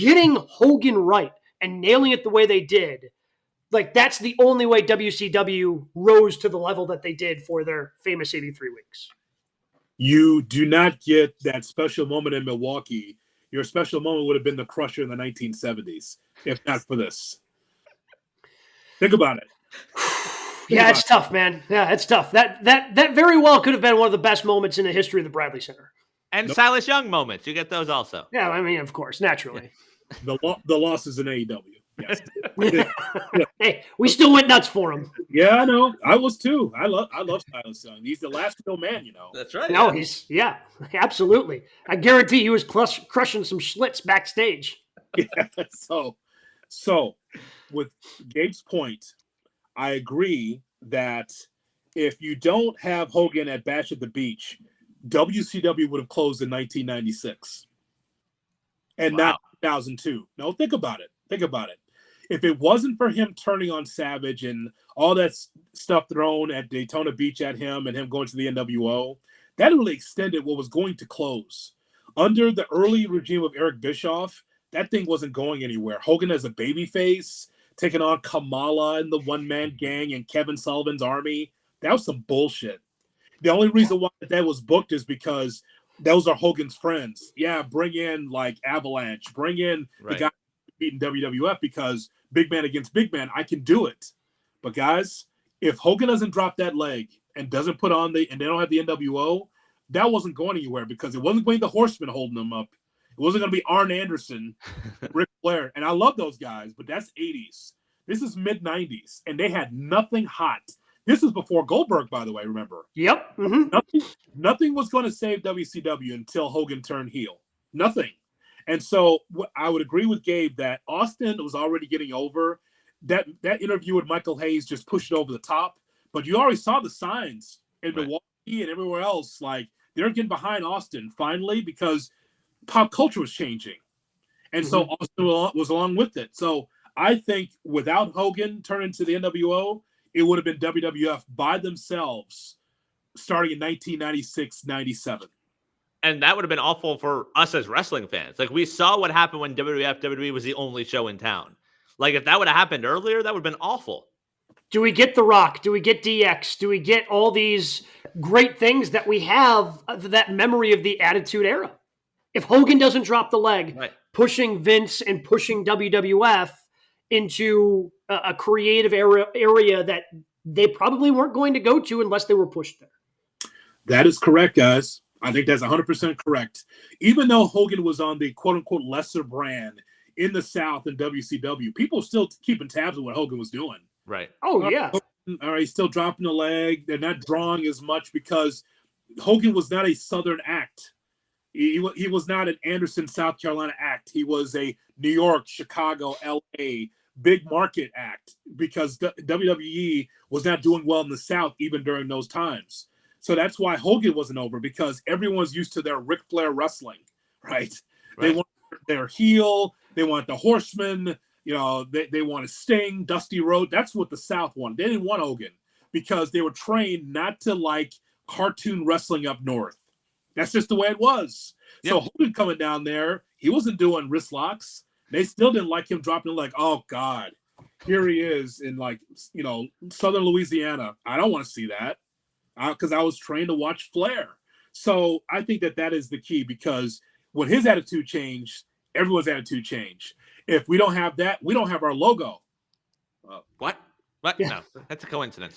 getting Hogan right and nailing it the way they did, like that's the only way WCW rose to the level that they did for their famous 83 weeks. You do not get that special moment in Milwaukee. Your special moment would have been the Crusher in the 1970s, if not for this. Think about it. Yeah, it's tough, man. Yeah, it's tough. That very well could have been one of the best moments in the history of the Bradley Center. And Silas Young moments. You get those also. Yeah, I mean, of course, naturally. The losses in AEW. Yes. Hey, we still went nuts for him. Yeah, I know. I was too. I love Silas Young. He's the last real man, you know. That's right. No, absolutely. I guarantee he was crushing some Schlitz backstage. Yeah. So with Gabe's point, I agree that if you don't have Hogan at Bash at the Beach, WCW would have closed in 1996 and not 2002. No, think about it. If it wasn't for him turning on Savage and all that stuff thrown at Daytona Beach at him and him going to the NWO, that really extended what was going to close. Under the early regime of Eric Bischoff, that thing wasn't going anywhere. Hogan as a babyface, taking on Kamala and the one-man gang and Kevin Sullivan's army, that was some bullshit. The only reason why that was booked is because those are Hogan's friends. Yeah, bring in like Avalanche, bring in the guy beating WWF because big man against big man, I can do it. But guys, if Hogan doesn't drop that leg and doesn't put on and they don't have the NWO, that wasn't going anywhere because it wasn't going to be the Horsemen holding them up. It wasn't going to be Arn Anderson, Ric Flair. And I love those guys, but that's 80s. This is mid-90s, and they had nothing hot. This was before Goldberg, by the way, remember? Yep. Mm-hmm. Nothing was going to save WCW until Hogan turned heel. Nothing. And so I would agree with Gabe that Austin was already getting over. That interview with Michael Hayes just pushed it over the top. But you already saw the signs in Milwaukee and everywhere else. Like, they're getting behind Austin finally because pop culture was changing. And so Austin was along with it. So I think without Hogan turning to the NWO, it would have been WWF by themselves starting in 1996, 97. And that would have been awful for us as wrestling fans. Like, we saw what happened when WWE was the only show in town. Like, if that would have happened earlier, that would have been awful. Do we get The Rock? Do we get DX? Do we get all these great things that we have, that memory of the Attitude Era? If Hogan doesn't drop the leg, pushing Vince and pushing WWF into a creative area that they probably weren't going to go to unless they were pushed there. That is correct, guys. I think that's 100% correct. Even though Hogan was on the quote-unquote lesser brand in the South in WCW, people still keeping tabs on what Hogan was doing. Right. Oh, yeah. All right, still dropping the leg. They're not drawing as much because Hogan was not a Southern act. He was not an Anderson, South Carolina act. He was a New York, Chicago, L.A., big market act because WWE was not doing well in the South even during those times. So that's why Hogan wasn't over, because everyone's used to their Ric Flair wrestling, right? They want their heel. They want the Horsemen. You know, they want to Sting, Dusty Rhodes. That's what the South wanted. They didn't want Hogan because they were trained not to like cartoon wrestling up north. That's just the way it was. Yep. So Hogan coming down there, he wasn't doing wrist locks. They still didn't like him dropping like, oh, God, here he is in like, you know, Southern Louisiana. I don't want to see that because I was trained to watch Flair. So I think that is the key, because when his attitude changed, everyone's attitude changed. If we don't have that, we don't have our logo. What? Yeah. No, that's a coincidence.